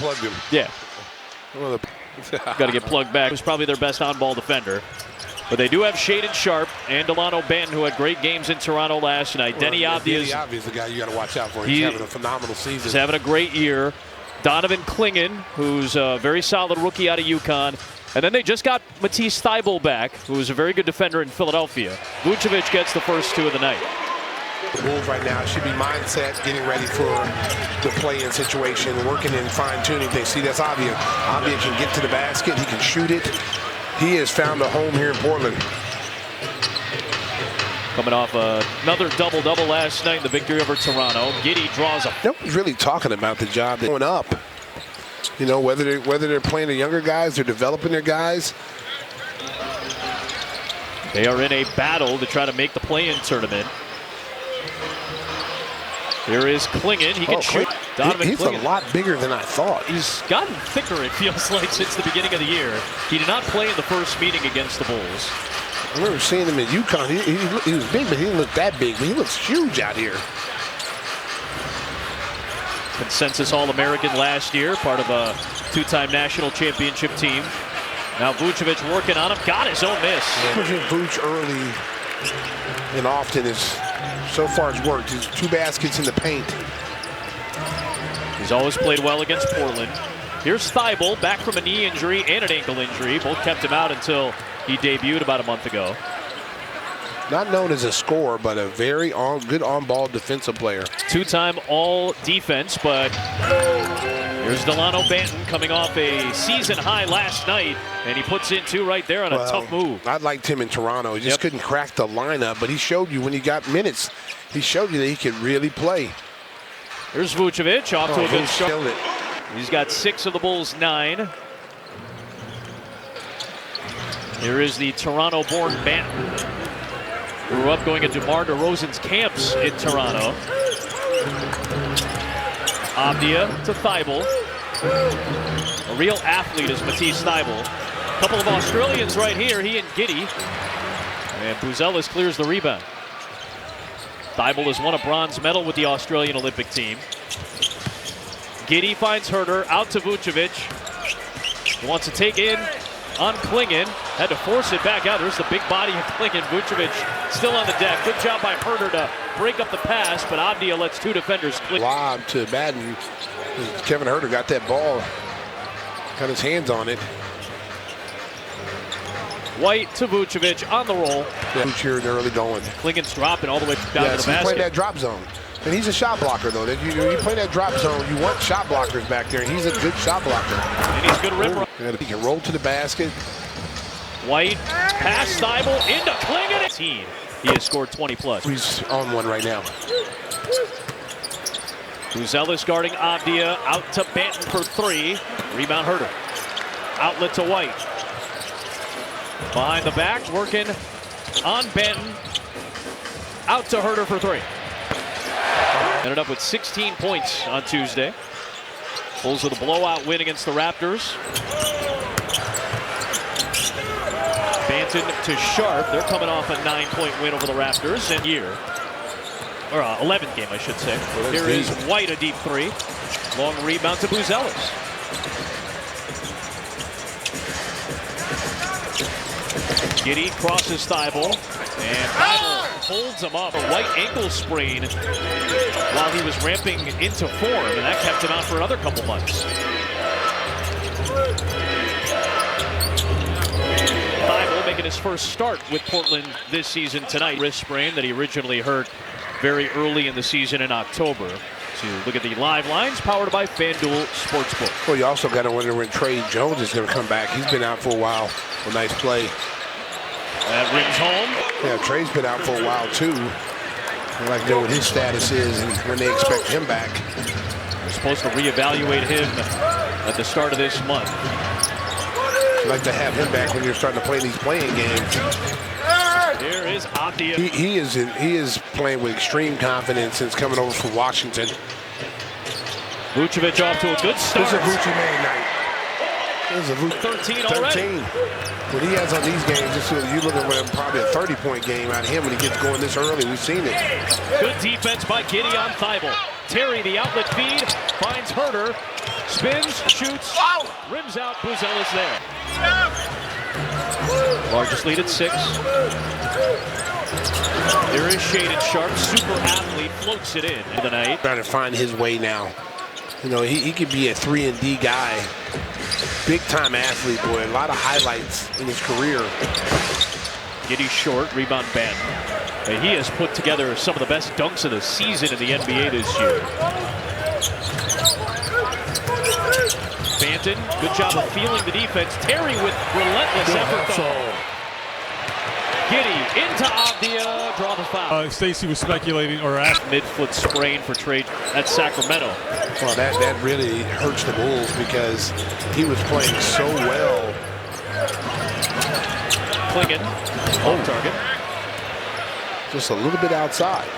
plugged him. Yeah. Got to get plugged back. He was probably their best on-ball defender. But they do have Shaden Sharp and Delano Banton, who had great games in Toronto last night. Denny Avdia is the guy you got to watch out for. He's having a phenomenal season. He's having a great year. Donovan Clingan, who's a very solid rookie out of UConn. And then they just got Matisse Thybulle back, who's a very good defender in Philadelphia. Vucevic gets the first two of the night. The Wolves right now should be mindset, getting ready for the play-in situation, working and fine-tuning things. See, that's Avdia. Avdia can get to the basket. He can shoot it. He has found a home here in Portland. Coming off another double-double last night in the victory over Toronto. Giddey draws a... Nobody's really talking about the job that's going up. You know, whether they're playing the younger guys, they're developing their guys. They are in a battle to try to make the play-in tournament. Here is Clingan. He can shoot. Donovan He's Clingan. A lot bigger than I thought. He's gotten thicker, it feels like, since the beginning of the year. He did not play in the first meeting against the Bulls. I remember seeing him in UConn. He was big, but he didn't look that big. But he looks huge out here. Consensus All-American last year, part of a two-time national championship team. Now Vucevic working on him. Got his own miss. Pushing Vuce early and often is so far has worked. He's 2 baskets in the paint. He's always played well against Portland. Here's Thybulle, back from a knee injury and an ankle injury. Both kept him out until he debuted about a month ago. Not known as a scorer, but a very good on-ball defensive player. Two-time all-defense, but here's Delano Banton coming off a season high last night, and he puts in 2 right there on a tough move. I liked him in Toronto. He just couldn't crack the lineup, but he showed you when he got minutes, he showed you that he could really play. Here's Vucevic off to a good start. It. He's got 6 of the Bulls' 9. Here is the Toronto-born Banton. Grew up going to DeMar DeRozan's camps in Toronto. Avdia to Thybulle. A real athlete is Matisse Thybulle. A couple of Australians right here, he and Giddey. And Buzelis clears the rebound. Thybulle has won a bronze medal with the Australian Olympic team. Giddey finds Herter, out to Vucevic. He wants to take in on Clingan. Had to force it back out. There's the big body of Clingan. Vucevic still on the deck. Good job by Herter to break up the pass, but Avdia lets 2 defenders clear. Lob to Madden. Kevin Herter got that ball. Got his hands on it. White to Vucevic on the roll. Yeah, here in the early going. Clingan's dropping all the way down to the He's basket. playing that drop zone. And he's a shot blocker, though. You play that drop zone, you want shot blockers back there, and he's a good shot blocker. And he's good rim. He can roll to the basket. White, pass Thybulle into Clingan. He has scored 20+. He's on one right now. Buzelis guarding Avdia, out to Banton for 3. Rebound Herter. Outlet to White. Behind the back, working on Banton. Out to Herter for 3. Ended up with 16 points on Tuesday. Bulls with a blowout win against the Raptors. Banton to Sharp. They're coming off a 9-point win over the Raptors in year. Or 11th game, I should say. Here is White, a deep 3. Long rebound to Buzelis. Giddey crosses Thybulle. And Thybulle holds him up. A White ankle sprain while he was ramping into form, and that kept him out for another couple months. Thybulle making his first start with Portland this season tonight. Wrist sprain that he originally hurt very early in the season in October. To look at the live lines powered by FanDuel Sportsbook. Well, you also got to wonder when Trey Jones is going to come back. He's been out for a while. A nice play. That rims home. Yeah, Trey's been out for a while too. I'd like to know what his status is and when they expect him back. We're supposed to reevaluate him at the start of this month. I'd like to have him back when you're starting to play these playing games. There is Avdia. He is playing with extreme confidence since coming over from Washington. Vucevic off to a good start. This is a Vuce man night. This is a Vuce 13 already. What he has on these games, just so you look at probably a 30-point game out of him when he gets going this early. We've seen it. Good defense by Giddey on Thybulle. Terry, the outlet feed, finds Herter. Spins, shoots, rims out, Buzella's there. Largest lead at 6. There is Shaden Sharp, super athlete, floats it in the night. Trying to find his way now. You know, he could be a 3-and-D guy. Big-time athlete, boy. A lot of highlights in his career. Giddey short, rebound Ben. He has put together some of the best dunks of the season in the NBA this year. Banton, good job of feeling the defense. Terry with relentless effort though. Giddey into Avdia, draw the foul. Stacey was speculating or asked. Mid-foot sprain for Trey at Sacramento. Well, that really hurts the Bulls because he was playing so well. Klingon, home target. Just a little bit outside.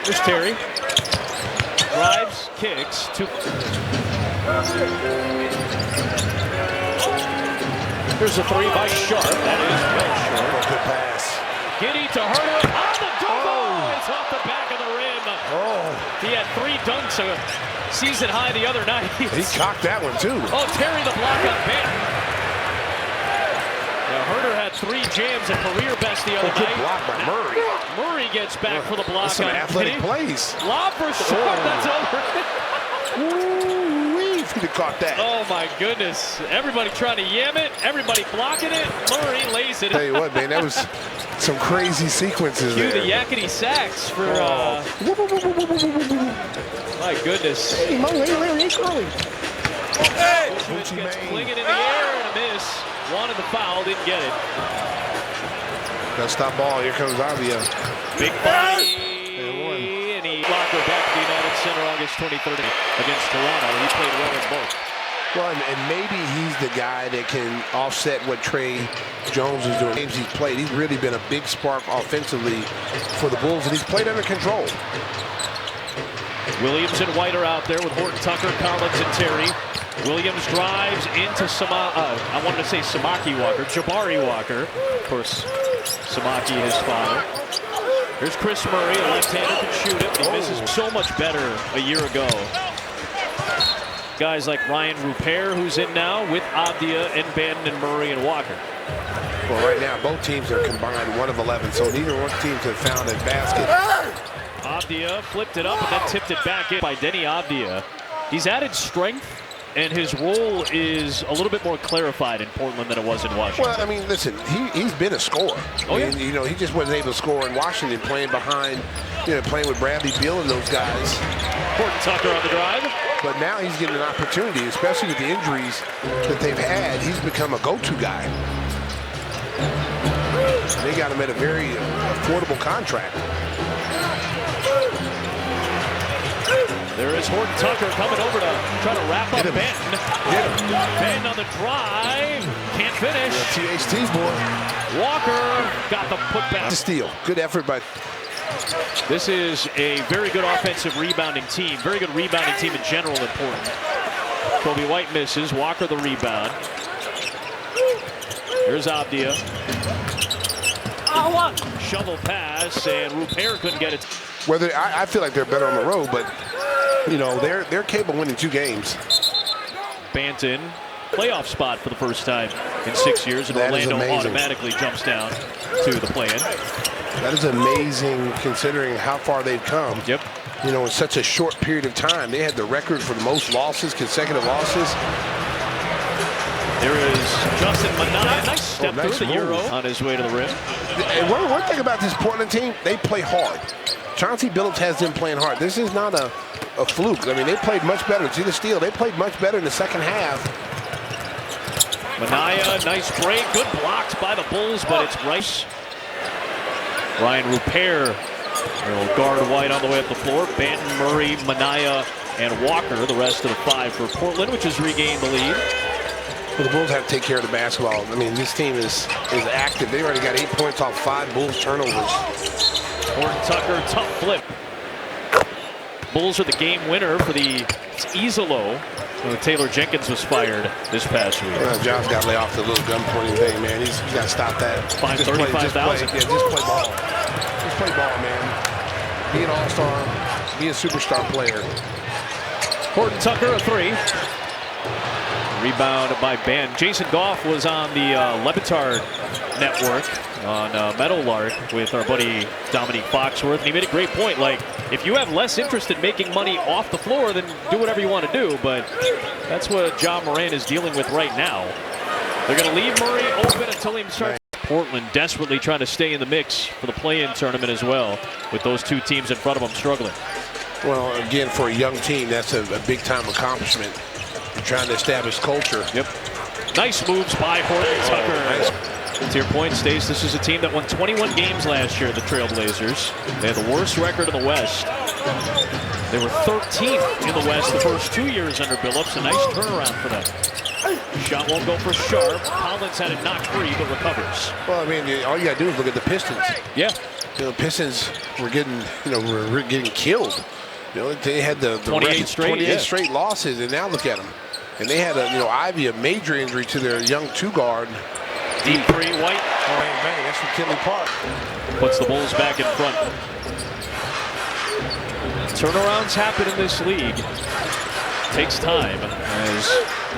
There's Terry. Drives, kicks, Here's a 3 by Sharp. That is well short. Good pass. Giddey to Herter on the dunk. Oh, it's off the back of the rim. Oh. He had 3 dunks a season high the other night. He cocked that one too. Oh, Terry the block on Banton. Now Herter had 3 jams, a career best the other night. Good block by Murray. Murray gets back for the block. That's some athletic plays. Lob for Sharp. That's over. Ooh-wee, if he'd have caught that. Oh my goodness. Everybody trying to yam it. Everybody blocking it. Murray lays it. Tell you what, man, that was some crazy sequences Cue there. the yakety sax for my goodness. Hey, Curly. Hey! Gets Klingon in the air and a miss. Wanted the foul, didn't get it. Got to stop ball. Here comes Avdia. Big body. And he blocked her back to the United Center August 23rd against Toronto. He played well in both. Well, and maybe he's the guy that can offset what Trey Jones is doing. Games he's played, he's really been a big spark offensively for the Bulls, and he's played under control. Williams and White are out there with Horton Tucker, Collins, and Terry. Williams drives into I wanted to say Samaki Walker, Jabari Walker. Of course, Samaki, his father. Here's Chris Murray, a left-hander, can shoot it. He misses so much better a year ago. Guys like Ryan Rupert, who's in now, with Avdia and Banton and Murray and Walker. Well, right now, both teams are combined 1 of 11, so neither one team have found a basket. Avdia flipped it up and then tipped it back in by Denny Avdia. He's added strength, and his role is a little bit more clarified in Portland than it was in Washington. Well, I mean, listen, he's been a scorer. Oh, yeah. And, you know, he just wasn't able to score in Washington, playing behind, playing with Bradley Beal and those guys. Horton Tucker on the drive. But now he's getting an opportunity, especially with the injuries that they've had. He's become a go-to guy. They got him at a very affordable contract. There is Horton Tucker coming over to try to wrap up Banton. Banton on the drive. Can't finish. THT's boy. Walker got the putback. The steal. Good effort by... This is a very good offensive rebounding team. Very good rebounding team in general in Portland. Kobe White misses. Walker the rebound. Here's Avdia. Shovel pass, and Rupert couldn't get it. Whether I feel like they're better on the road, but they're capable of winning 2 games. Banton, playoff spot for the first time in 6 years, and Orlando automatically jumps down to the play-in. That is amazing considering how far they've come. Yep. In such a short period of time. They had the record for the most losses, consecutive losses. There is Justin Manai. Nice step nice through the move. Euro on his way to the rim. And one thing about this Portland team, they play hard. Chauncey Billups has them playing hard. This is not a fluke. I mean, they played much better. See the steal. They played much better in the second half. Manaya, nice break. Good blocks by the Bulls, but it's Rice. Ryan Rupert will guard White on the way up the floor. Banton, Murray, Manaya, and Walker, the rest of the 5 for Portland, which has regained the lead. Well, the Bulls have to take care of the basketball. I mean, this team is active. They already got 8 points off 5 Bulls turnovers. Horton Tucker, tough flip. Bulls are the game winner for the Izalo. Taylor Jenkins was fired this past week. John's got to lay off the little gun pointing thing, man. He's got to stop that. Fine, $35,000. Just play ball. Just play ball, man. be an all-star, be a superstar player. Horton Tucker, a three. Rebound by Ben. Jason Goff was on the Levitard network on Meadowlark with our buddy Dominique Foxworth. And he made a great point. Like, if you have less interest in making money off the floor, then do whatever you want to do. But that's what Ja Morant is dealing with right now. They're going to leave Murray open until he starts. Portland desperately trying to stay in the mix for the play-in tournament as well, with those two teams in front of them struggling. Well, again, for a young team, that's a big-time accomplishment. You're trying to establish culture. Yep. Nice moves by Horton Tucker. Nice. To your point, Stace, this is a team that won 21 games last year, the Trailblazers. They had the worst record in the West. They were 13th in the West the first 2 years under Billups. A nice turnaround for them. Shot won't go for Sharp. Collins had it knocked free, but recovers. Well, I mean, all you got to do is look at the Pistons. Yeah. You know, Pistons were getting, were getting killed. You know, they had the 28 straight losses, and now look at them. And they had Ivy, a major injury to their young two-guard. Deep three, White. Bang, bang, that's from Kinley Park. Puts the Bulls back in front. Turnarounds happen in this league. Takes time, as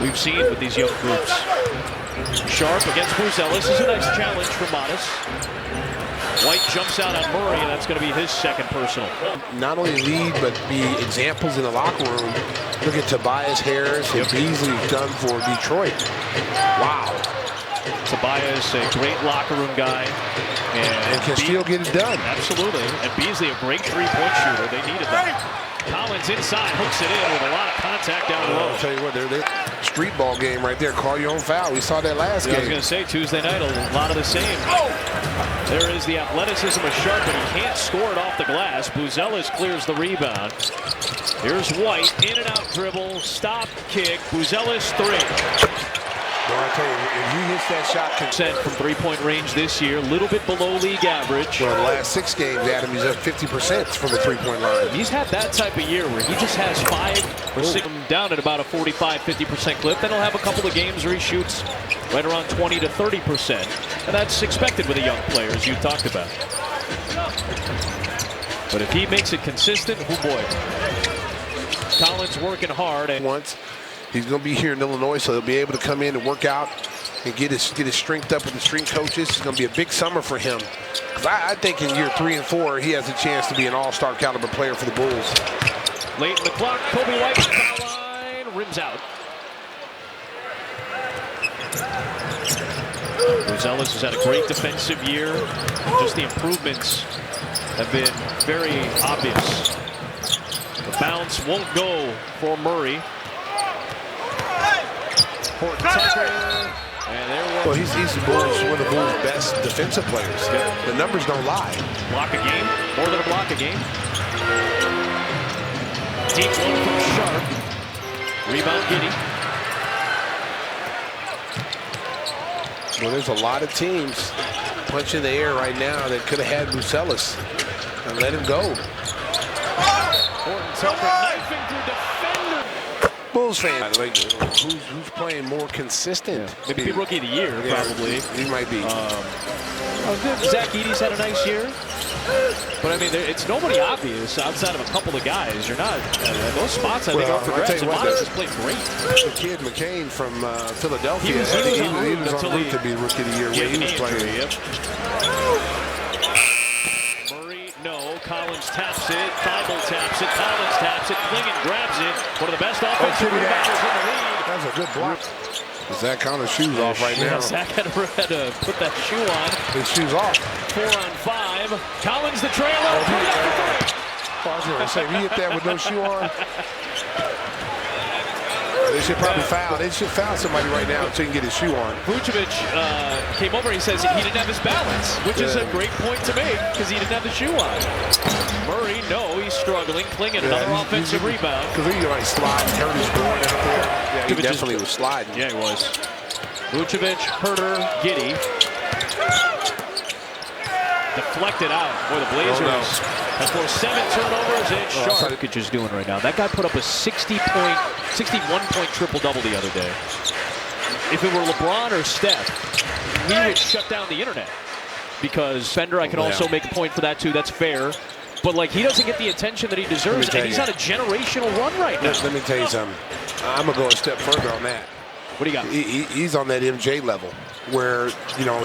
we've seen with these young groups. Sharp against Buzelis is a nice challenge for Modest. White jumps out on Murray, and that's going to be his second personal. Not only lead, but be examples in the locker room. Look at Tobias Harris and Beasley done for Detroit. Wow. Tobias, a great locker room guy. And can still get it done. Absolutely. And Beasley, a great three-point shooter. They needed that. Collins inside, hooks it in with a lot of contact down low. I'll tell you what, they're street ball game right there. Call your own foul. We saw that last game. I was going to say, Tuesday night, a lot of the same. There is the athleticism of Sharp, but he can't score it off the glass. Buzelis clears the rebound. Here's White, in and out dribble, stop, kick. Buzelis, three. Well, I tell you, if he hits that shot, from three-point range this year, a little bit below league average. Well, the last 6 games, Adam, he's up 50% from the three-point line. He's had that type of year where he just has 5 or 6 down at about a 45-50% clip. Then he'll have a couple of games where he shoots right around 20 to 30%. And that's expected with a young player, as you talked about. But if he makes it consistent, oh boy. Collins working hard. Once. He's going to be here in Illinois, so he'll be able to come in and work out and get his strength up with the strength coaches. It's going to be a big summer for him. Because I think in year 3 and 4, he has a chance to be an all-star caliber player for the Bulls. Late in the clock, Kobe White, foul line, rims out. Buzelis has had a great defensive year. Just the improvements have been very obvious. The bounce won't go for Murray. Tucker, and well, he's one of the Bulls' best defensive players. Yeah. The numbers don't lie. Block a game, more than a block a game. Deep one from Sharp. Rebound Giddey. Well, there's a lot of teams punching the air right now that could have had Buzelis and let him go. Horton Tucker knifing through defender. Bulls fan, like, who's playing more consistent? Yeah. Maybe rookie of the year, probably. He might be. Zach Edey's had a nice year. But, I mean, it's nobody obvious outside of a couple of guys. You're not those spots, I think, are for grabs. And Modest has played great. The kid McCain from Philadelphia, I think he was on route to be rookie of the year when he was playing. Yep. No, Collins taps it, Thibault taps it, Collins taps it, Klingon grabs it. One of the best offensive rebounders in the league. That's a good block. Zach Collins' shoes off right now. Zach had to put that shoe on. His shoes off. 4 on 5. Collins the trailer. I was going to say, if he hit that with no shoe on, they should probably foul. They should foul somebody right now so he can get his shoe on. Vucevic came over. He says he didn't have his balance, which is a great point to make because he didn't have the shoe on. Murray, no, he's struggling. Klingon, another offensive rebound. Because he like slide, hurt his board out there. Yeah, he definitely was sliding. Yeah, he was. Vucevic, Herter, Giddey. Deflected out. Boy, the Blazers have forced 7 turnovers and Sharp. Jokic is doing right now. That guy put up a 61-point triple-double the other day. If it were LeBron or Steph, we would shut down the internet. Because Fender, I can also make a point for that too. That's fair. but like he doesn't get the attention that he deserves, and he's on a generational run right now. Let me tell you something. I'm gonna go a step further on that. What do you got? He's on that MJ level, where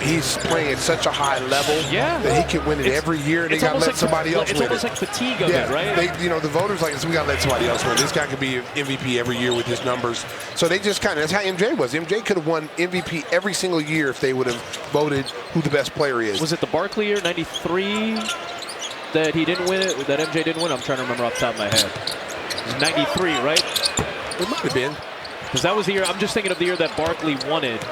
he's playing at such a high level that he can win it every year, and they gotta let somebody else win it. It's almost like fatigue of it, right? The voters like, we gotta let somebody else win. This guy could be MVP every year with his numbers. So they just that's how MJ was. MJ could have won MVP every single year if they would have voted who the best player is. Was it the Barkley year, '93, that he didn't win it? That MJ didn't win? I'm trying to remember off the top of my head. It was '93, right? It might have been. Because that was the year, I'm just thinking of the year that Barkley won it,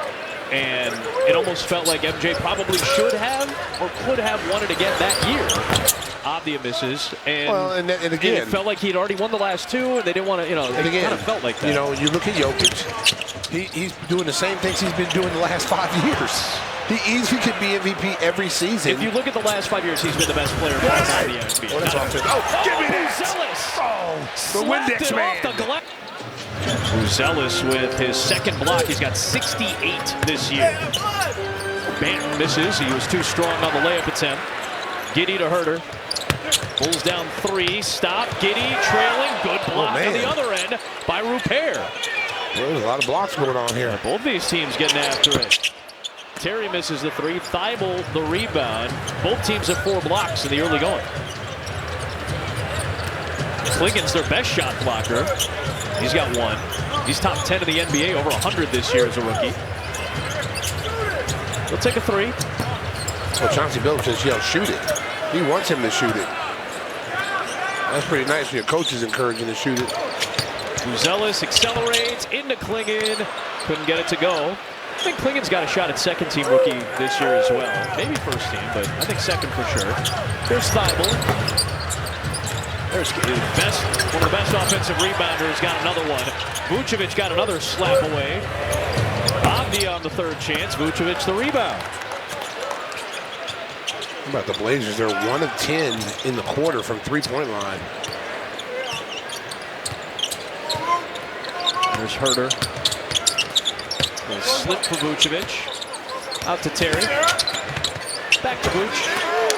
and it almost felt like MJ probably should have or could have won it again that year. Avdia misses, and again, it felt like he'd already won the last two, and they didn't want to, it kind of felt like that. You look at Jokic, he's doing the same things he's been doing the last 5 years. He easily could be MVP every season. If you look at the last 5 years, he's been the best player in the NBA. Oh, that's offense. Oh, give me that! Zealous! The Windex man. Zealous with his second block. He's got 68 this year. Bam misses. He was too strong on the layup attempt. Giddey to Herter. Pulls down three. Stop. Giddey trailing. Good block on the other end by Rupert. Well, there's a lot of blocks going on here. Both these teams getting after it. Terry misses the three. Thibault the rebound. Both teams have 4 blocks in the early going. Clingan's their best shot blocker. He's got 1. He's top 10 in the NBA, over 100 this year as a rookie. He'll take a 3. Well, Chauncey Billups says, shoot it. He wants him to shoot it. That's pretty nice when your coach is encouraging to shoot it. Zealous accelerates into Clingan. Couldn't get it to go. I think Clingan's got a shot at second team rookie this year as well. Maybe first team, but I think second for sure. There's Thibault. There's one of the best offensive rebounders, got another one. Vucevic got another slap away. Avdia on the third chance. Vucevic the rebound. How about the Blazers? They're 1 of 10 in the quarter from three-point line. There's Herter. A slip for Vucevic. Out to Terry. Back to Vuce.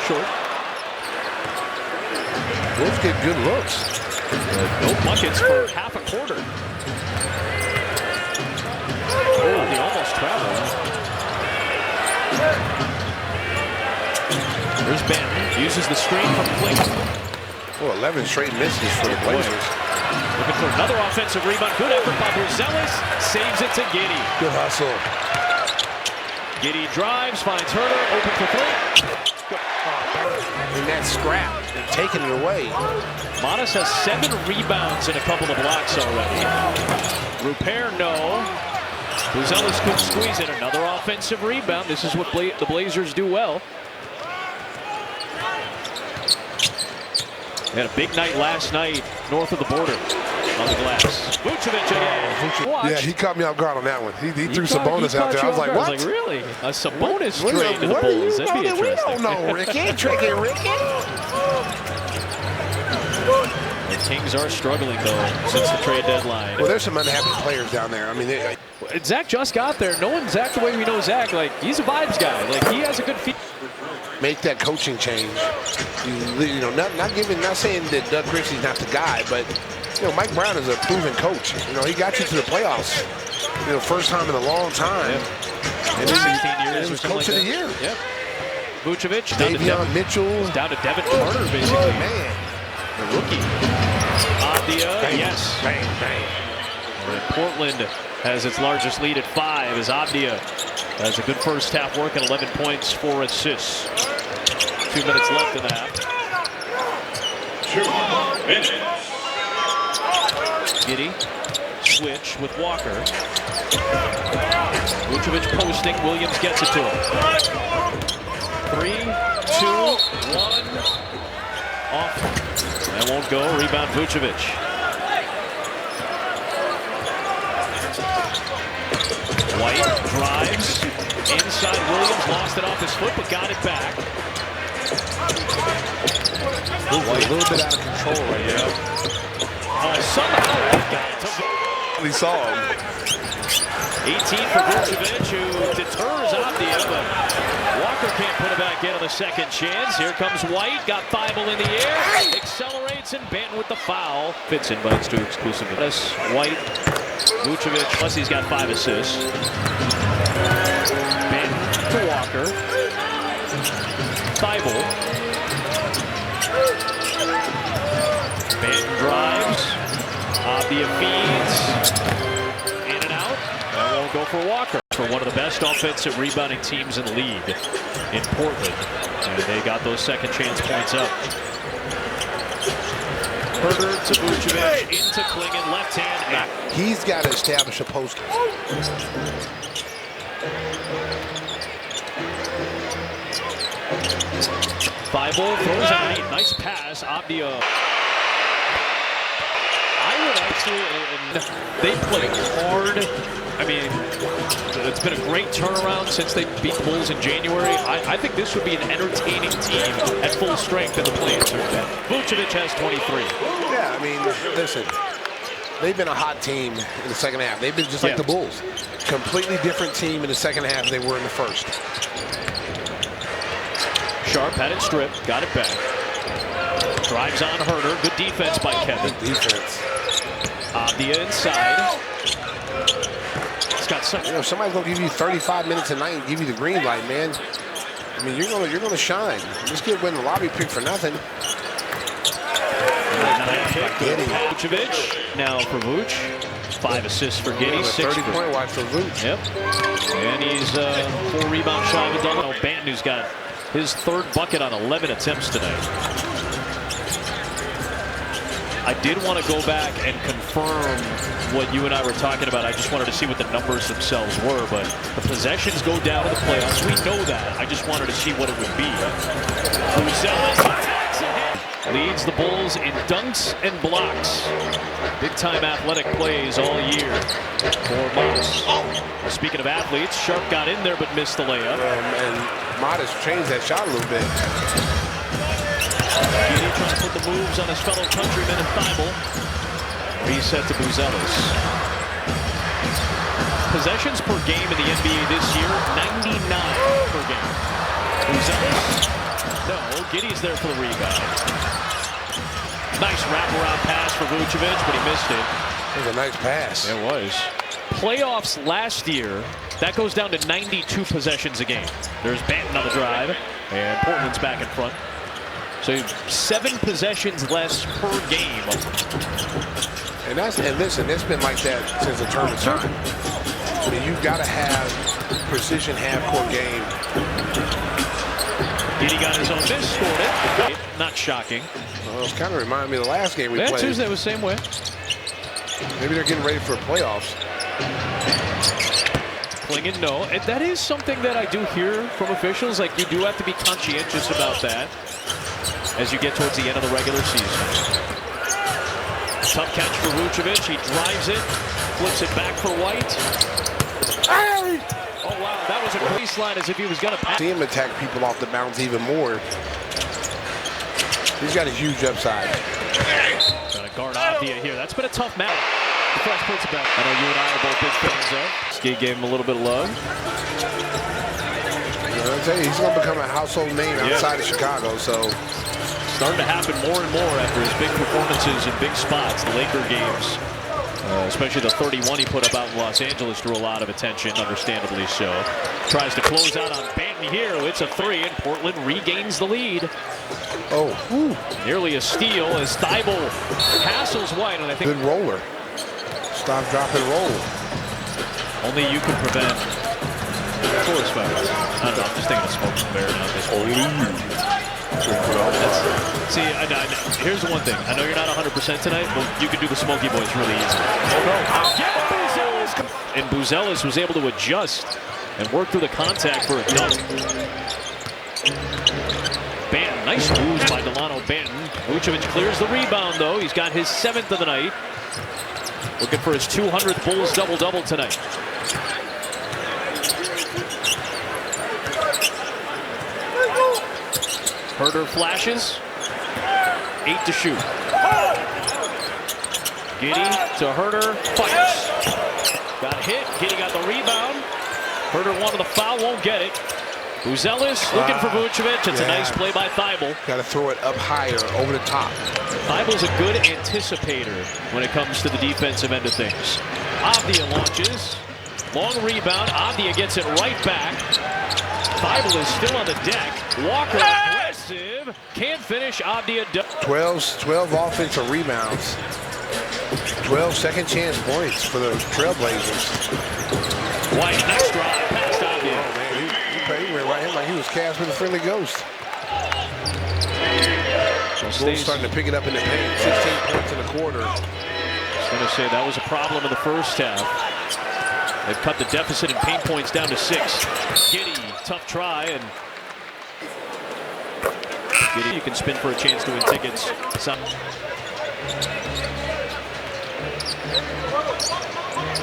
Short. Both get good looks. No buckets for half a quarter. Oh, he almost traveled. There's Ben. Uses the screen from Clingan. Oh, 11 straight misses for the Blazers. Looking for another offensive rebound. Good effort by Zealous. Saves it to Giddey. Good hustle. Giddey drives, finds Herter. Open for 3. In that scrap and taking it away. Modest has 7 rebounds and a couple of blocks already. Rupert, no. Zealous couldn't squeeze it. Another offensive rebound. This is what the Blazers do well. They had a big night last night north of the border on the glass. Vucevic again. Yeah, he caught me off guard on that one. He threw Sabonis out there. I was like, what? I was like, really? A Sabonis trade to the Bulls. That'd be interesting. We don't know, Ricky. Tricky Ricky. The Kings are struggling, though, since the trade deadline. Well, there's some unhappy players down there. I mean, Zach just got there. Knowing Zach the way we know Zach, like, he's a vibes guy. Like, he has a good feel. Make that coaching change. Not saying that Doug Christie's not the guy, but Mike Brown is a proven coach. He got you to the playoffs. First time in a long time. Yeah. And 16 years. He was coach of the year. Yep. Vucevic Davion Mitchell. Down to Devin Carter, basically. Oh, man. The rookie. Avdia, yes. Bang, bang. And Portland has its largest lead at 5 as Avdia has a good first half work and 11 points, 4 assists. 2 minutes left in the half. 2 minutes. Giddey, switch with Walker. Vucevic posting, Williams gets it to him. 3, 2, 1. Off. That won't go. Rebound Vucevic. White drives. Inside Williams. Lost it off his foot, but got it back. White a little bit out of control right now. Somehow White got it to We saw him. 18 for Vucevic, who deters Avdia, but Walker can't put it back in on the second chance. Here comes White, got Thibault in the air, accelerates, and Banton with the foul. Fitz invites to exclusive. White, Vucevic, plus he's got 5 assists. Banton to Walker. Thibault. Banton drives. Avdia feeds. In and out. And won't go for Walker. For one of the best offensive rebounding teams in the league in Portland. And they got those second chance points up. Herder to Vucevic, into Klingon, left hand. He's got to establish a post. Thibault throws underneath. Nice pass. Avdia. I would actually, they play hard. I mean, it's been a great turnaround since they beat the Bulls in January. I think this would be an entertaining team at full strength in the play-ins. Vucevic has 23. Yeah, I mean, listen, they've been a hot team in the second half. They've been just like the Bulls. Completely different team in the second half than they were in the first. Sharp had it stripped, got it back. Drives on Herder. Good defense by Kevin. Good defense. Avdia inside. It's got some. You know, somebody's gonna give you 35 minutes a night and give you the green light, man. I mean, you're gonna shine. This kid win the lottery pick for nothing. Vucevic now for Vuce. 5 assists for Giddey. 30-point watch for Vuce. Yep. And he's 4 rebounds shy of a double. Banton, who's got his 3rd bucket on 11 attempts tonight. I did want to go back and confirm what you and I were talking about. I just wanted to see what the numbers themselves were, but the possessions go down to the playoffs. We know that. I just wanted to see what it would be. Leads the Bulls in dunks and blocks. Big-time athletic plays all year for Moss. Speaking of athletes, Sharp got in there but missed the layup. And Modest changed that shot a little bit. Giddey trying to put the moves on his fellow countryman and Thibault. Reset to Buzelis. Possessions per game in the NBA this year, 99 per game. Buzelis. No, Giddey's there for the rebound. Nice wraparound pass for Vucevic, but he missed it. It was a nice pass. It was. Playoffs last year, that goes down to 92 possessions a game. There's Banton on the drive, and Portland's back in front. So 7 possessions less per game. And listen, it's been like that since the turn of time. I mean, you've got to have precision half-court game. Giddey got his own miss, scored it. Not shocking. Well, it kind of reminded me of the last game we played. Tuesday was the same way. Maybe they're getting ready for playoffs. Klingon, no. And that is something that I do hear from officials. Like, you do have to be conscientious about that as you get towards the end of the regular season. Tough catch for Vucevic. He drives it, flips it back for White. Oh, wow. That was a baseline as if he was going to pass. See him attack people off the bounce even more. He's got a huge upside. Got to guard Avdia here. That's been a tough match. The Fresh puts it back. I know you and I are both big fans of. Skate gave him a little bit of love. You know what I'm saying? He's going to become a household name outside of Chicago, so. Starting to happen more and more after his big performances in big spots. The Laker games, especially the 31 he put up out in Los Angeles, drew a lot of attention, understandably so. Tries to close out on Banton here. It's a 3, and Portland regains the lead. Oh. Whew. Nearly a steal as Thibault hassles White, and I think good roller. Stop, drop, and roll. Only you can prevent forest fires. I don't know. I'm just thinking of Smoking Bear now at this point. See, here's the one thing. I know you're not 100% tonight, but you can do the Smoky Boys really easy. And Buzelis was able to adjust and work through the contact for a dunk. Banton, nice moves by Delano Banton. Vucevic clears the rebound, though. He's got his 7th of the night. Looking for his 200th Bulls double-double tonight. Herder flashes. 8 to shoot. Giddey to Herder. Fires. Got hit. Giddy got the rebound. Herder wanted the foul, won't get it. Buzelis looking for Vucevic. It's a nice play by Thibault. Got to throw it up higher, over the top. Thibault's a good anticipator when it comes to the defensive end of things. Avdia launches. Long rebound. Avdia gets it right back. Thibault is still on the deck. Walker aggressive. Can't finish. Avdia. 12 offensive rebounds. 12 second chance points for the Trailblazers. White, next drive, past Avdia. Oh, man, he ran right him like he was cast with a friendly ghost. Bulls starting to pick it up in the paint. 16 points in a quarter. I was going to say that was a problem in the first half. They've cut the deficit in paint points down to 6. Giddy, tough try, and Giddy, you can spin for a chance to win tickets.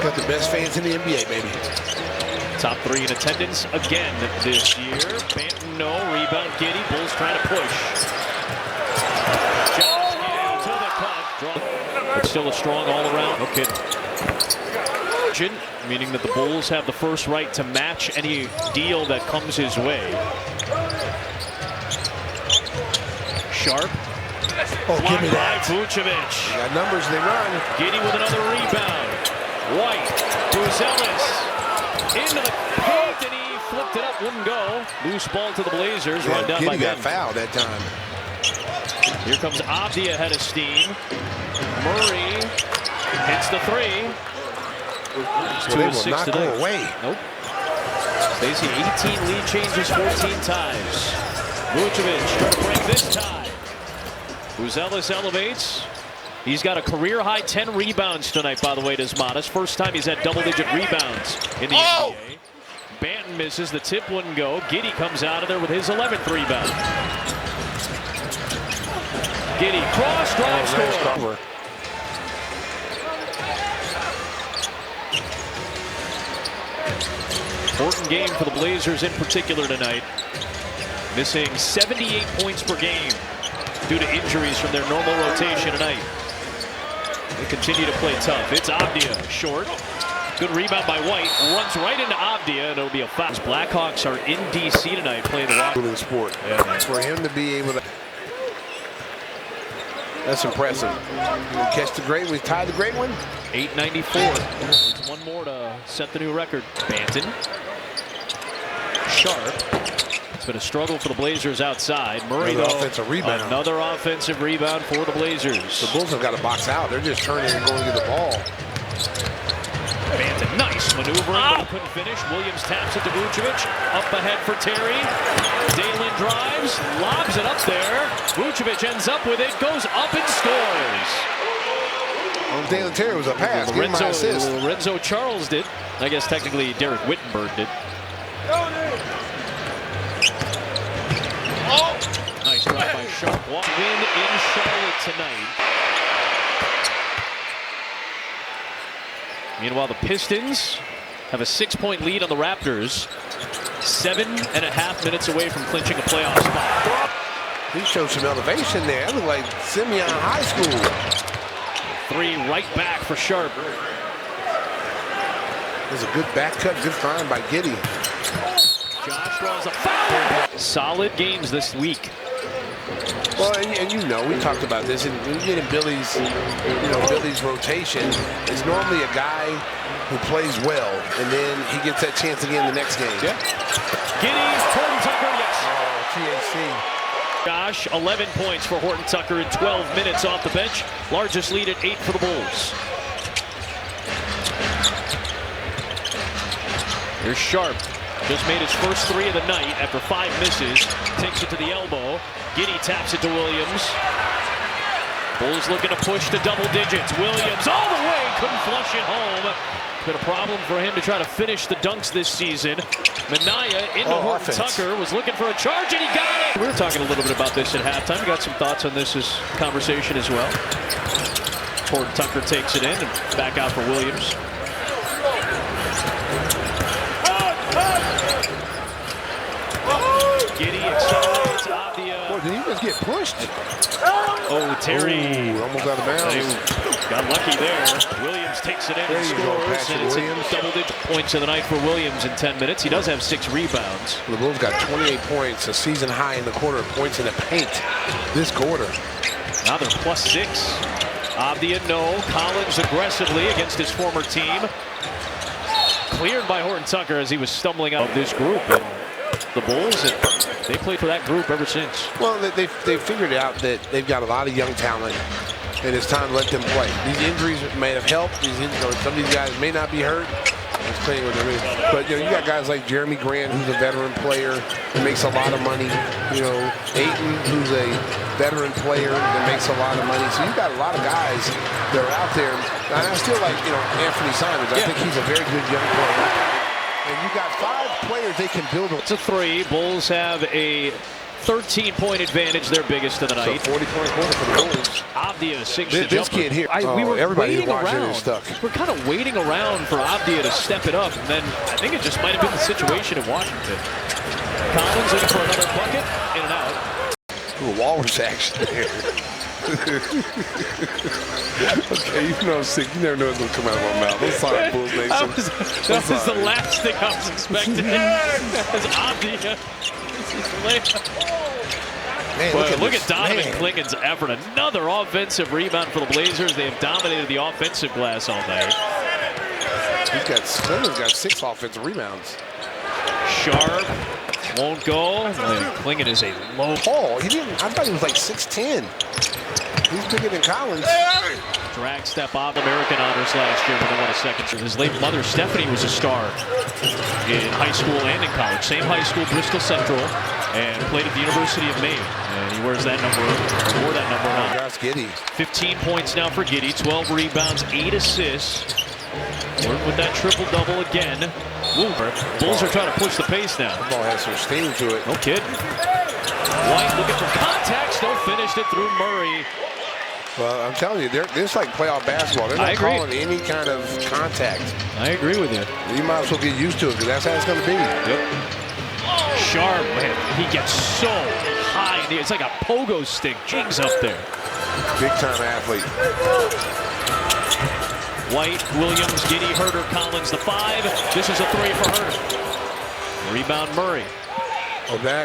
Got the best fans in the NBA, baby. Top 3 in attendance again this year. Banton, no. Rebound, Giddy. Bulls trying to push. Jones down to the cut. But still a strong all-around. Okay. Meaning that the Bulls have the first right to match any deal that comes his way. Sharp. Oh, give me that. Vucevic. They got numbers, they run. Giddy with another rebound. White. Buzelis. Into the paint, and he flipped it up. Wouldn't go. Loose ball to the Blazers. Yeah, Run down Giddy by got Ben. fouled that time. Here comes Avdia ahead of steam. Murray hits the 3. It's 2 of 6 today. Away. Nope. Stacey, 18 lead changes 14 times. Vucevic trying to break this tie. Buzelis elevates. He's got a career-high 10 rebounds tonight, by the way, Desmatas. First time he's had double-digit rebounds in the NBA. Banton misses. The tip wouldn't go. Giddy comes out of there with his 11th rebound. Giddy, cross, drive, score. Important game for the Blazers in particular tonight. Missing 78 points per game due to injuries from their normal rotation tonight. They continue to play tough. It's Avdia, short. Good rebound by White. Runs right into Avdia, and it'll be a foul. Blackhawks are in D.C. tonight playing the Rockets. Sport. Yeah, for him to be able to. That's impressive. Catch the great. We tied the great one. 894. One more to set the new record. Banton. Sharp. It's been a struggle for the Blazers outside. Murray, Another though, offensive rebound. Another offensive rebound for the Blazers. The Bulls have got to box out. They're just turning and going to the ball. Banton, nice maneuvering, but he couldn't finish. Williams taps it to Vucevic. Up ahead for Terry. Dalen drives, lobs it up there. Vucevic ends up with it, goes up and scores. Dalen Terry was a pass. Give him my assist. Lorenzo Charles did. I guess technically Derek Whittenburg did. Nice drive by Sharp. Win in Charlotte tonight. Meanwhile, the Pistons have a 6-point lead on the Raptors. 7.5 minutes away from clinching a playoff spot. He showed some elevation there. It looked like Simeon High School. 3 right back for Sharp. There's a good back cut, good find by Giddy. Josh draws a foul. Solid games this week. Well, and you know, we talked about this, and when you get in Billy's, Billy's rotation, it's normally a guy who plays well, and then he gets that chance again the next game. Yeah. Giddy, Horton Tucker, yes. Oh, THC. Josh, 11 points for Horton Tucker in 12 minutes off the bench. Largest lead at 8 for the Bulls. Here's Sharp. Just made his first 3 of the night after 5 misses. Takes it to the elbow. Giddy taps it to Williams. Bulls looking to push to double digits. Williams all the way, couldn't flush it home. Been a problem for him to try to finish the dunks this season. Minaya into Horton Tucker, was looking for a charge, and he got it. We were talking a little bit about this at halftime. Got some thoughts on this conversation as well. Horton Tucker takes it in and back out for Williams. Giddy accelerates Avdia. Did he just get pushed. Oh, Terry. Ooh, almost out of bounds. Got lucky there. Williams takes it in and scores, and it's double-digit points of the night for Williams in 10 minutes. He does have 6 rebounds. The Bulls got 28 points, a season high in the quarter of points in the paint this quarter. Now they're +6. Abdia, no. Collins aggressively against his former team. Cleared by Horton Tucker as he was stumbling out of this group. And the Bulls, they played for that group ever since. Well, they figured out that they've got a lot of young talent, and it's time to let them play. These injuries may have helped. Some of these guys may not be hurt. It's playing with them. But you got guys like Jeremy Grant, who's a veteran player, who makes a lot of money. Ayton, who's a veteran player that makes a lot of money. So you got a lot of guys that are out there. And I still like, Anthony Simons. I think he's a very good young player. And you got 5 players they can build. It's a 3. Bulls have a 13-point advantage, their biggest of the night. So 40-point quarter for the Bulls. Abdia sinks the jumper. This kid here. We were waiting around. We're kind of waiting around for Abdia to step it up, and then I think it just might have been the situation in Washington. Collins in for another bucket, in and out. Ooh, walrus action there. Okay, I'm sick. You never know what's going to come out of my mouth. I'm sorry, Bulls Nation. That was the last thing I was expecting. As Abdia. Man, look at Donovan Clingan's effort. Another offensive rebound for the Blazers. They have dominated the offensive glass all night. Clingan's got 6 offensive rebounds. Sharp won't go. Clingan is a low. Paul, I thought he was like 6'10". He's bigger than Collins. Drag step off American honors last year when they won a second. His late mother, Stephanie, was a star in high school and in college. Same high school, Bristol Central, and played at the University of Maine. And he wears that number, wore that number on. That's Giddey. 15 points now for Giddey, 12 rebounds, 8 assists. Work with that triple-double again. Ooh, Bulls are trying to push the pace now. The ball has some steam to it. No kidding. White looking for contact, still finished it through Murray. Well, I'm telling you, this like playoff basketball. They're not calling any kind of contact. I agree with you. You might as well get used to it because that's how it's going to be. Yep. Sharp, man, he gets so high. It's like a pogo stick. Jigs up there. Big-time athlete. White, Williams, Giddey, Herter, Collins, the 5. This is a 3 for Herter. Rebound, Murray.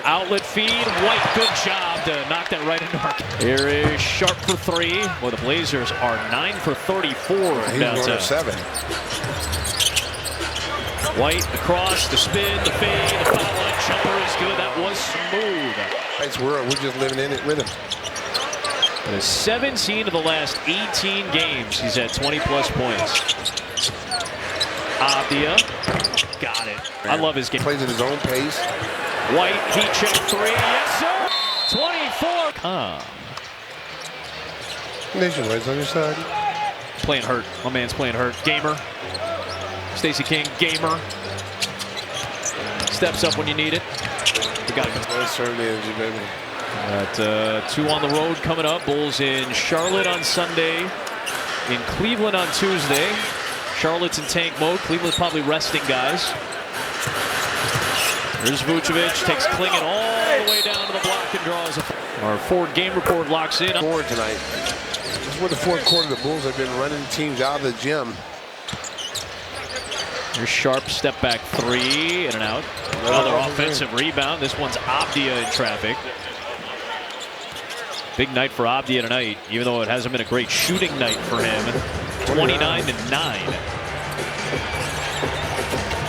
Outlet feed, White, good job to knock that right into our. Here is Sharp for 3. Well, the Blazers are 9 for 34 downtown. 7. White across, the spin, the fade, the foul line jumper is good. That was smooth. We're just living in it with him. In 17 of the last 18 games, he's had 20-plus points. Abdia, got it. I love his game. Plays at his own pace. White, heat check 3, yes sir! 24. Nationwide's on your side. Playing hurt. My man's playing hurt. Gamer. Stacey King, gamer. Steps up when you need it. We got it. That's certainly energy, baby. Got 2 on the road coming up. Bulls in Charlotte on Sunday. In Cleveland on Tuesday. Charlotte's in tank mode. Cleveland's probably resting guys. Here's Vucevic, takes Clingan all the way down to the block and draws. Our Ford game report locks in. Forward tonight. This is where the fourth quarter the Bulls have been running teams out of the gym. Here's Sharp, step back 3, in and out. Another offensive rebound. This one's Abdia in traffic. Big night for Abdia tonight, even though it hasn't been a great shooting night for him. 29-9.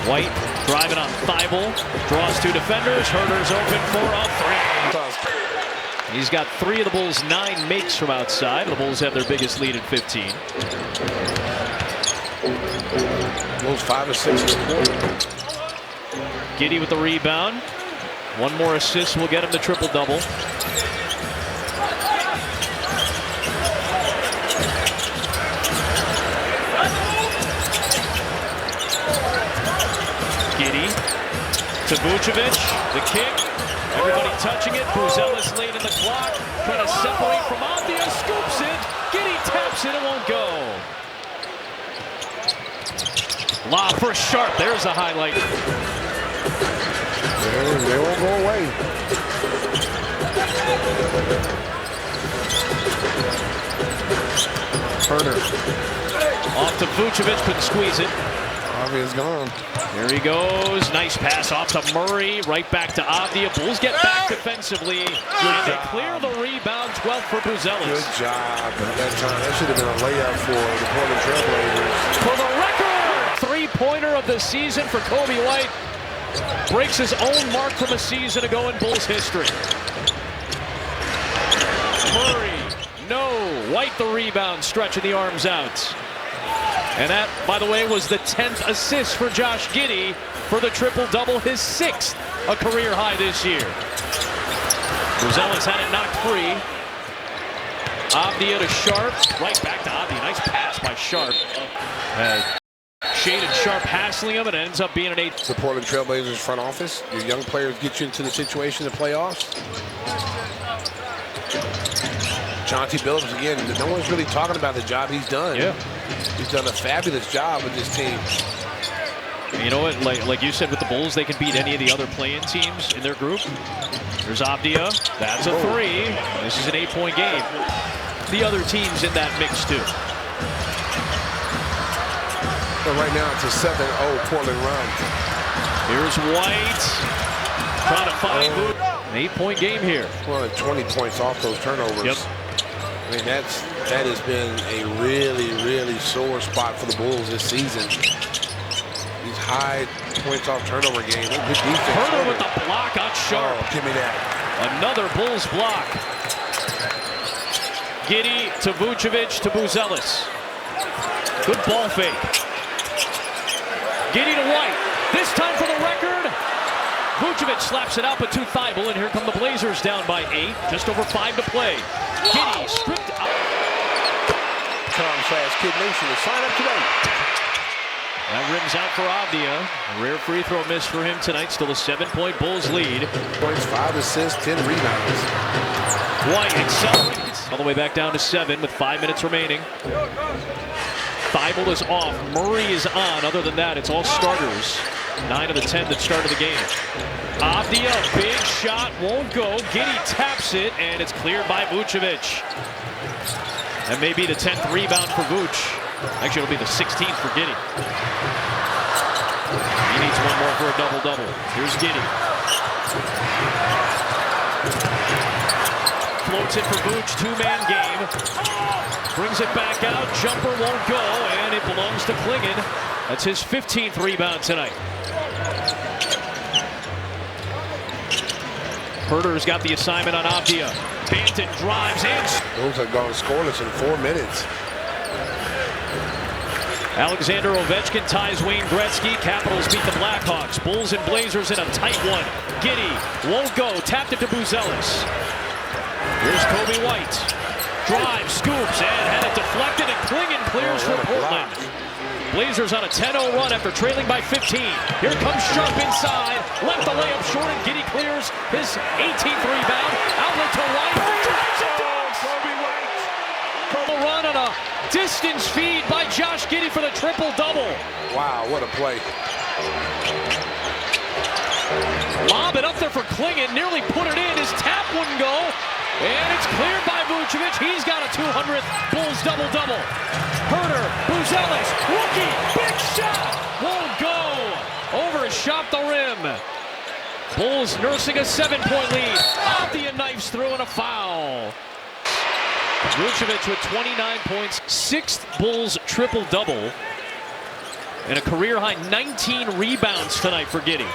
White driving on Thibault, draws 2 defenders. Herter's open for a 3. He's got 3 of the Bulls' 9 makes from outside. The Bulls have their biggest lead at 15. Bulls 5 or 6 in the quarter. Giddey with the rebound. 1 more assist will get him the triple-double. Giddey to Vucevic, the kick. Everybody touching it. Buzelis late in the clock, trying to separate from Abdia, scoops it. Giddey taps it, it won't go. Lob for Sharp. There's a highlight. They won't go away. Herder off to Vucevic, couldn't squeeze it. Avdia's gone. There he goes. Nice pass off to Murray. Right back to Avdia. Bulls get back defensively. And they clear the rebound. 12th for Buzelis. Good job at that time. That should have been a layup for the Portland Trailblazers. For the record, three-pointer of the season for Kobe White. Breaks his own mark from a season ago in Bulls history. Murray, no. White the rebound, stretching the arms out. And that, by the way, was the 10th assist for Josh Giddey for the triple-double, his 6th, a career high this year. Buzelis had it knocked free. Avdia to Sharp, right back to Avdia. Nice pass by Sharp. Shaded Sharp hassling him, and it ends up being an 8. The Portland Trailblazers front office. Your young players get you into the situation in the playoffs. Chauncey Billups, again, no one's really talking about the job he's done. Yeah. He's done a fabulous job with this team. And you know what, like you said with the Bulls, they can beat any of the other play-in teams in their group. There's Avdia, that's a 3. This is an 8-point game. The other teams in that mix too. But right now it's a 7-0 Portland run. Here's White, trying to find an 8-point game here. Well, 20 points off those turnovers. Yep. I mean, that has been a really, really sore spot for the Bulls this season. These high points off turnover games. Good defense. Herder with the block on Sharp. Oh, give me that. Another Bulls block. Giddey to Vucevic to Buzelis. Good ball fake. Giddey to White. This time for the record. Vucevic slaps it out, but to Thibault, and here come the Blazers down by 8. Just over 5 to play. Giddey stripped out. Kid Nation to sign up today. That rims out for Avdia. A rare free throw miss for him tonight. Still a 7-point Bulls lead. Points, 5 assists, 10 rebounds. White accelerates all the way back down to 7 with 5 minutes remaining. Thibault is off. Murray is on. Other than that, it's all starters. 9 of the 10 that started the game. Avdia, big shot, won't go. Giddey taps it, and it's cleared by Vucevic. That may be the 10th rebound for Vuce. Actually, it'll be the 16th for Giddey. He needs one more for a double-double. Here's Giddey. Floats it for Vuce, 2-man game. Brings it back out, jumper won't go, and it belongs to Klingon. That's his 15th rebound tonight. Herder's got the assignment on Avdia. Banton drives in. Bulls have gone scoreless in 4 minutes. Alexander Ovechkin ties Wayne Gretzky. Capitals beat the Blackhawks. Bulls and Blazers in a tight one. Giddey won't go. Tapped it to Buzelis. Here's Kobe White. Drive, scoops, and had it deflected, and Klingon clears for Portland. Blazers on a 10-0 run after trailing by 15. Here comes Sharp inside. Left the layup short, and Giddey clears his 18th rebound. Outlet to White. Drives it down. Kobe White. Kobe run on a distance feed by Josh Giddey for the triple-double. Wow, what a play. Lob it up there for Klingon. Nearly put it in. His tap wouldn't go. And it's cleared by Vucevic. He's got a 200th Bulls double-double. Herder, Buzelis, rookie, big shot, won't go. Overshot the rim. Bulls nursing a 7-point lead. Avdia knifes through and a foul. Vucevic with 29 points, 6th Bulls triple-double, and a career-high 19 rebounds tonight for Giddey.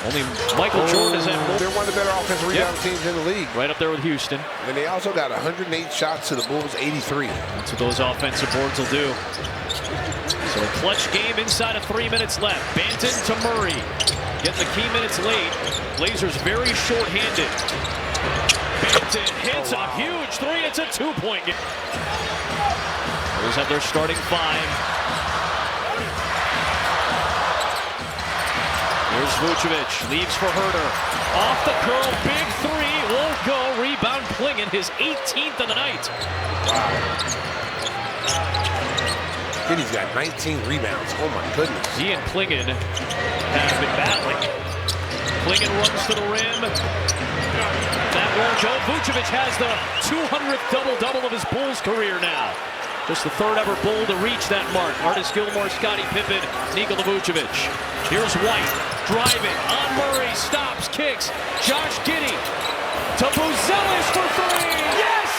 Only Michael Jordan has had more. They're one of the better offensive rebound teams in the league. Right up there with Houston. And they also got 108 shots to the Bulls' 83. That's what those offensive boards will do. So a clutch game inside of 3 minutes left. Banton to Murray. Getting the key minutes late. Blazers very short-handed. Banton hits a huge 3. It's a 2-point game. Bulls have their starting 5. Here's Vucevic, leaves for Herder. Off the curl, big 3, won't go. Rebound Klingon, his 18th of the night. Wow. Giddey's got 19 rebounds. Oh my goodness. He and Klingon have been battling. Klingon runs to the rim. That won't go. Vucevic has the 200th double-double of his Bulls career now. Just the third ever Bull to reach that mark. Artis Gilmore, Scottie Pippen, Nikola Vucevic. Here's White, driving, on Murray, stops, kicks. Josh Giddey to Buzelis for three. Yes!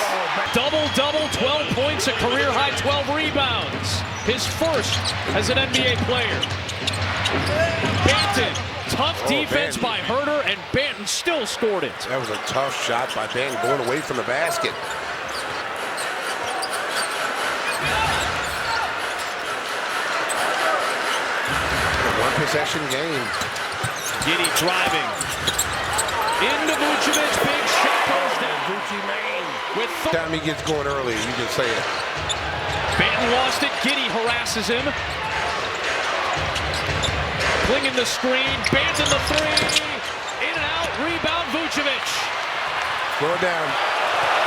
Double-double, 12 points, a career-high 12 rebounds. His first as an NBA player. Banton, tough defense by Herter, and Banton still scored it. That was a tough shot by Banton going away from the basket. One-possession game. Giddey driving. Into Vucevic, big shot goes down. Vucci Main. With Time he gets going early, you can say it. Banton lost it, Giddey harasses him. Klingon the screen, Banton the three. In and out, rebound Vucevic. Going down.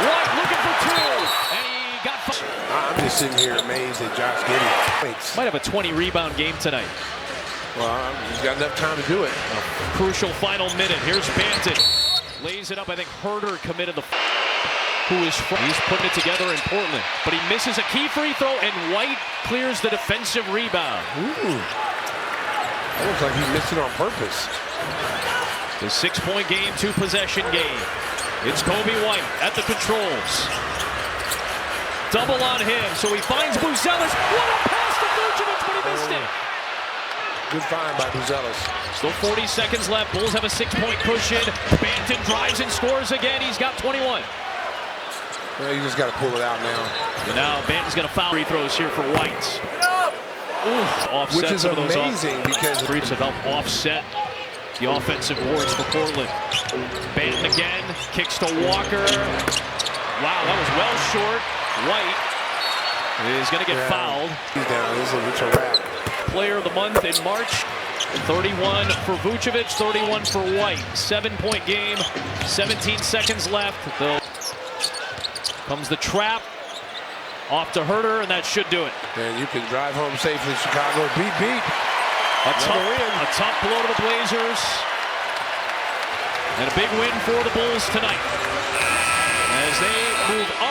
White looking for two, and he got I'm just sitting here amazed at Josh Giddey. Might have a 20 rebound game tonight. Well, he's got enough time to do it. A crucial final minute. Here's Banton. Lays it up. I think Herter committed the he's putting it together in Portland. But he misses a key free throw, and White clears the defensive rebound. Ooh. That looks like he missed it on purpose. The 6-point game, 2-possession game. It's Kobe White at the controls. Double on him, so he finds Buzelis. What a pass to Vucevic, but he missed it. Good find by Buzelis. Still 40 seconds left. Bulls have a 6-point cushion. Banton drives and scores again. He's got 21. Well, you just got to pull it out now. And now Banton's going to foul free throws here for White. Offset. Which is amazing because Reeves have helped offset the offensive boards for Portland. Banton again, kicks to Walker. Wow, that was well short. White is going to get fouled. He's down. It's a wrap. Player of the month in March. 31 for Vucevic, 31 for White. 7-point game, 17 seconds left. Comes the trap. Off to Herter, and that should do it. And you can drive home safely, Chicago. Beat. A tough blow to the Blazers. And a big win for the Bulls tonight as they move up.